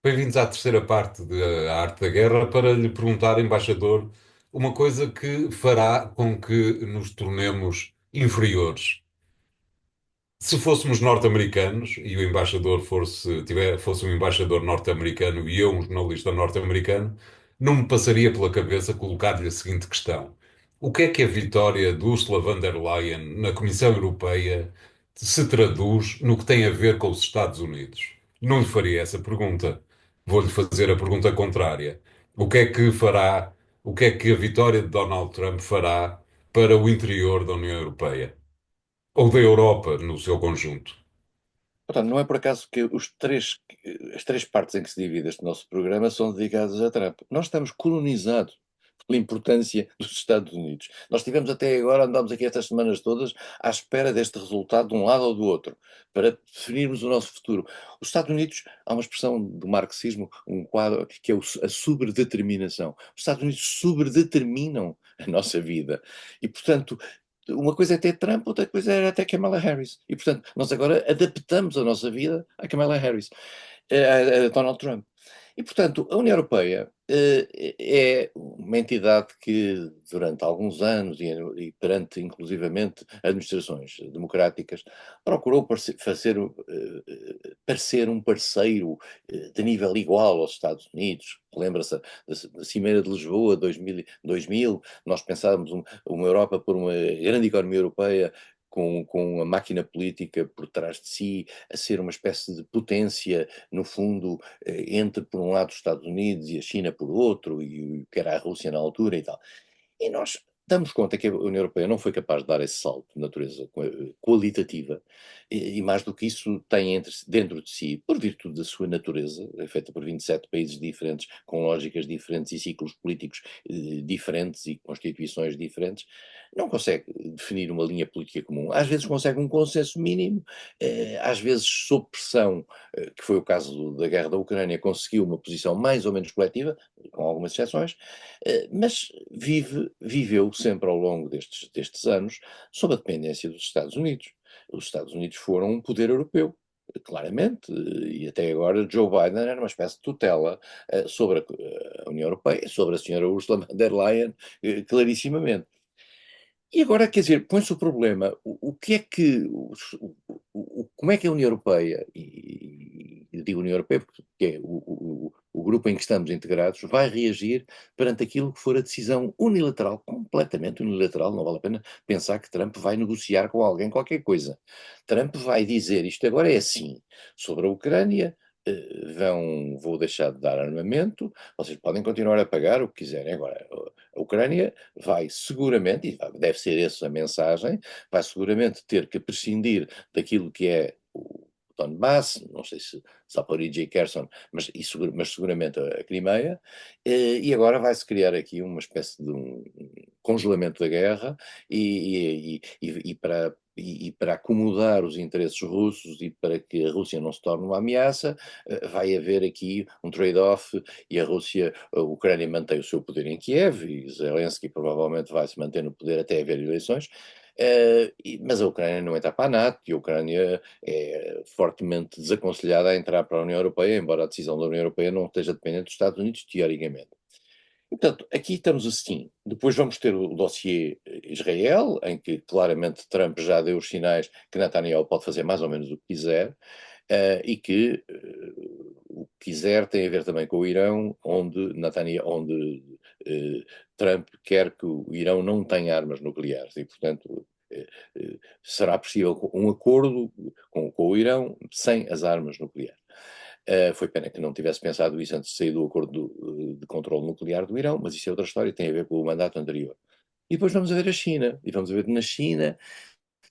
Bem-vindos à terceira parte da Arte da Guerra para lhe perguntar, embaixador, uma coisa que fará com que nos tornemos inferiores. Se fôssemos norte-americanos e o embaixador fosse um embaixador norte-americano e eu um jornalista norte-americano, não me passaria pela cabeça colocar-lhe a seguinte questão: o que é a vitória de Ursula von der Leyen na Comissão Europeia se traduz no que tem a ver com os Estados Unidos? Não lhe faria essa pergunta. Vou-lhe fazer a pergunta contrária. O que é que fará, o que é que a vitória de Donald Trump fará para o interior da União Europeia? Ou da Europa no seu conjunto? Portanto, não é por acaso que as três partes em que se divide este nosso programa são dedicadas a Trump. Nós estamos colonizados pela importância dos Estados Unidos. Nós tivemos até agora, andámos aqui estas semanas todas, à espera deste resultado de um lado ou do outro, para definirmos o nosso futuro. Os Estados Unidos, há uma expressão do marxismo, um quadro, que é a sobredeterminação. Os Estados Unidos sobredeterminam a nossa vida. E, portanto, uma coisa é ter Trump, outra coisa é até Kamala Harris. E, portanto, nós agora adaptamos a nossa vida a Kamala Harris, a Donald Trump. E, portanto, a União Europeia é uma entidade que, durante alguns anos e perante, inclusivamente, administrações democráticas, procurou parecer um parceiro de nível igual aos Estados Unidos. Lembra-se da Cimeira de Lisboa 2000, nós pensávamos uma Europa por uma grande economia europeia com a máquina política por trás de si, a ser uma espécie de potência, no fundo, entre, por um lado, os Estados Unidos e a China por outro, e o que era a Rússia na altura e tal. E nós damos conta que a União Europeia não foi capaz de dar esse salto de natureza qualitativa, e mais do que isso tem dentro de si, por virtude da sua natureza, é feita por 27 países diferentes, com lógicas diferentes e ciclos políticos diferentes e constituições diferentes, não consegue definir uma linha política comum. Às vezes consegue um consenso mínimo, às vezes sob pressão, que foi o caso da guerra da Ucrânia, conseguiu uma posição mais ou menos coletiva, com algumas exceções, mas viveu sempre ao longo destes anos sob a dependência dos Estados Unidos. Os Estados Unidos foram um poder europeu, claramente, e até agora Joe Biden era uma espécie de tutela sobre a União Europeia, sobre a senhora Ursula von der Leyen, clarissimamente. E agora, quer dizer, põe-se o problema, o que é que, como é que a União Europeia, e digo União Europeia porque é o grupo em que estamos integrados, vai reagir perante aquilo que for a decisão unilateral, completamente unilateral, não vale a pena pensar que Trump vai negociar com alguém qualquer coisa. Trump vai dizer, isto agora é assim, sobre a Ucrânia, vou deixar de dar armamento, vocês podem continuar a pagar o que quiserem. Agora, a Ucrânia vai seguramente, e deve ser essa a mensagem, vai seguramente ter que prescindir daquilo que é o Donbass, não sei se Zaporizhia e Kherson, mas seguramente a Crimeia, e agora vai-se criar aqui uma espécie de um congelamento da guerra e para acomodar os interesses russos e para que a Rússia não se torne uma ameaça, vai haver aqui um trade-off e a Ucrânia mantém o seu poder em Kiev e Zelensky provavelmente vai se manter no poder até haver eleições, mas a Ucrânia não entra para a NATO e a Ucrânia é fortemente desaconselhada a entrar para a União Europeia, embora a decisão da União Europeia não esteja dependente dos Estados Unidos, teoricamente. E, portanto, aqui estamos assim. Depois vamos ter o dossiê Israel, em que claramente Trump já deu os sinais que Netanyahu pode fazer mais ou menos o que quiser, e que o que quiser tem a ver também com o Irão, onde Trump quer que o Irão não tenha armas nucleares e, portanto, será possível um acordo com o Irão sem as armas nucleares. Foi pena que não tivesse pensado isso antes de sair do acordo de controle nuclear do Irão, mas isso é outra história, tem a ver com o mandato anterior. E depois vamos ver a China, e vamos ver na China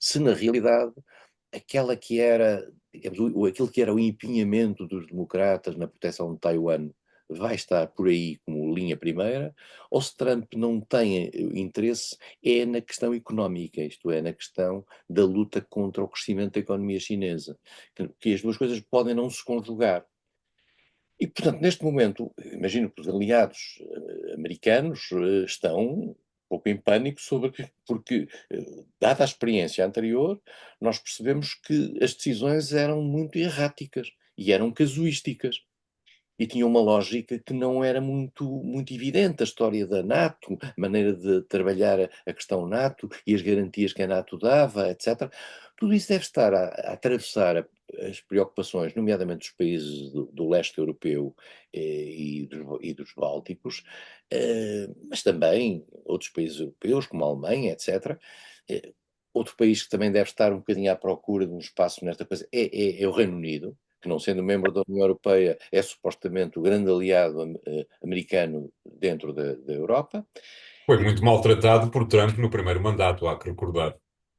se na realidade aquela que era, digamos, aquilo que era o empenhamento dos democratas na proteção de Taiwan vai estar por aí como linha primeira, ou se Trump não tem interesse é na questão económica, isto é, na questão da luta contra o crescimento da economia chinesa, que as duas coisas podem não se conjugar. E, portanto, neste momento, imagino que os aliados americanos estão um pouco em pânico porque, dada a experiência anterior, nós percebemos que as decisões eram muito erráticas e eram casuísticas. e tinha uma lógica que não era muito evidente. A história da NATO, a maneira de trabalhar a questão NATO e as garantias que a NATO dava, etc. Tudo isso deve estar a atravessar as preocupações, nomeadamente dos países do leste europeu e dos bálticos, mas também outros países europeus, como a Alemanha, etc. Eh, Outro país que também deve estar um bocadinho à procura de um espaço nesta coisa é o Reino Unido, que não sendo membro da União Europeia é supostamente o grande aliado americano dentro da Europa. Foi E, muito maltratado por Trump no primeiro mandato, há que recordar.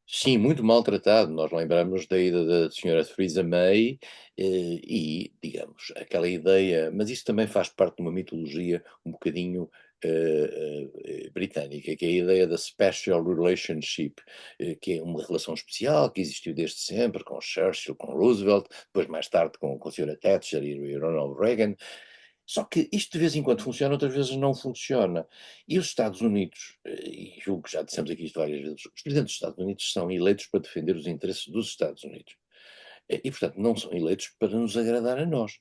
sim, muito maltratado. Nós lembramos da ida da senhora Theresa May e, digamos, aquela ideia, mas isso também faz parte de uma mitologia um bocadinho britânica, que é a ideia da special relationship, que é uma relação especial que existiu desde sempre com Churchill, com Roosevelt, depois mais tarde com a senhora Thatcher e Ronald Reagan. Só que isto de vez em quando funciona, outras vezes não funciona. E os Estados Unidos, e julgo que já dissemos aqui isto várias vezes, os presidentes dos Estados Unidos são eleitos para defender os interesses dos Estados Unidos. E, portanto, não são eleitos para nos agradar a nós.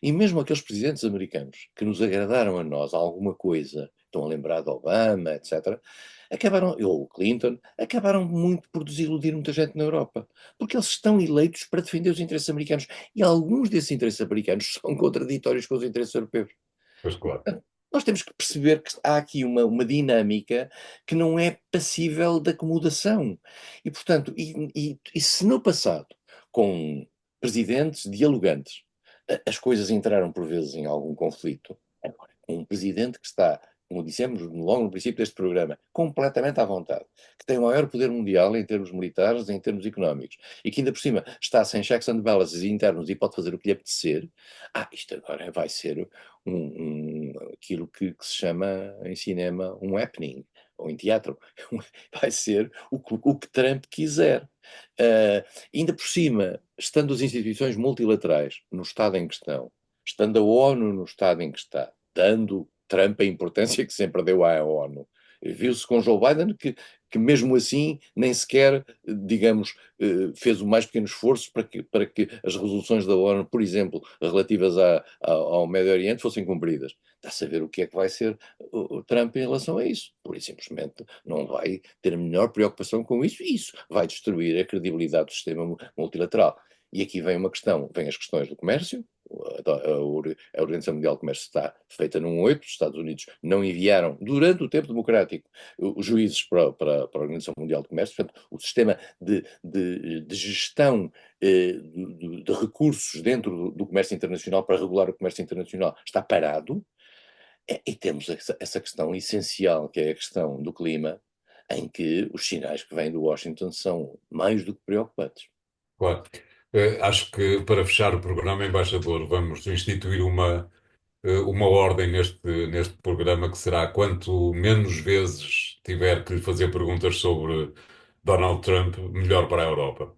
E mesmo aqueles presidentes americanos que nos agradaram a nós alguma coisa, estão a lembrar de Obama, etc., acabaram, ou o Clinton, acabaram muito por desiludir muita gente na Europa. Porque eles estão eleitos para defender os interesses americanos. E alguns desses interesses americanos são contraditórios com os interesses europeus. Pois claro. Nós temos que perceber que há aqui uma dinâmica que não é passível de acomodação. E, portanto, e se no passado, com presidentes dialogantes, as coisas entraram por vezes em algum conflito, agora, com um presidente que está, como dissemos logo no princípio deste programa, completamente à vontade, que tem o maior poder mundial em termos militares, em termos económicos, e que ainda por cima está sem checks and balances internos e pode fazer o que lhe apetecer, isto agora vai ser aquilo que se chama em cinema um happening, ou em teatro, vai ser o que Trump quiser. Ainda por cima, estando as instituições multilaterais no estado em questão, estando a ONU no estado em que está, dando Trump a importância que sempre deu à ONU, viu-se com Joe Biden que mesmo assim nem sequer, digamos, fez o mais pequeno esforço para que as resoluções da ONU, por exemplo, relativas ao Médio Oriente, fossem cumpridas. Está-se a ver o que é que vai ser o Trump em relação a isso. Por simplesmente não vai ter a menor preocupação com isso, e isso vai destruir a credibilidade do sistema multilateral. E aqui vem uma questão, vem as questões do comércio. A Organização Mundial do Comércio está feita num 8, os Estados Unidos não enviaram, durante o tempo democrático, os juízes para a Organização Mundial do Comércio. Portanto, o sistema de gestão de recursos dentro do comércio internacional para regular o comércio internacional está parado. E temos essa questão essencial, que é a questão do clima, em que os sinais que vêm do Washington são mais do que preocupantes. Claro. Acho que para fechar o programa, embaixador, vamos instituir uma ordem neste programa que será quanto menos vezes tiver que lhe fazer perguntas sobre Donald Trump, melhor para a Europa.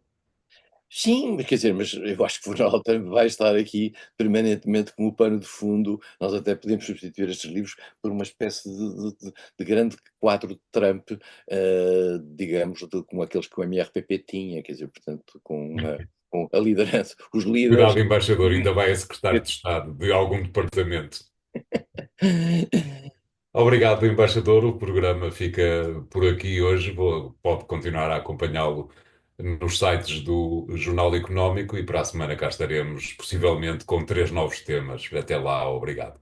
Sim, quer dizer, mas eu acho que o Ronald Trump vai estar aqui permanentemente como pano de fundo. Nós até podemos substituir estes livros por uma espécie de grande quadro de Trump, digamos, como aqueles que o MRPP tinha, quer dizer, portanto, com a liderança, os líderes. Cuidado, embaixador, ainda vai a secretário de Estado de algum departamento. Obrigado, embaixador. O programa fica por aqui hoje. Pode continuar a acompanhá-lo nos sites do Jornal Económico e para a semana cá estaremos, possivelmente com 3 novos temas. Até lá, obrigado.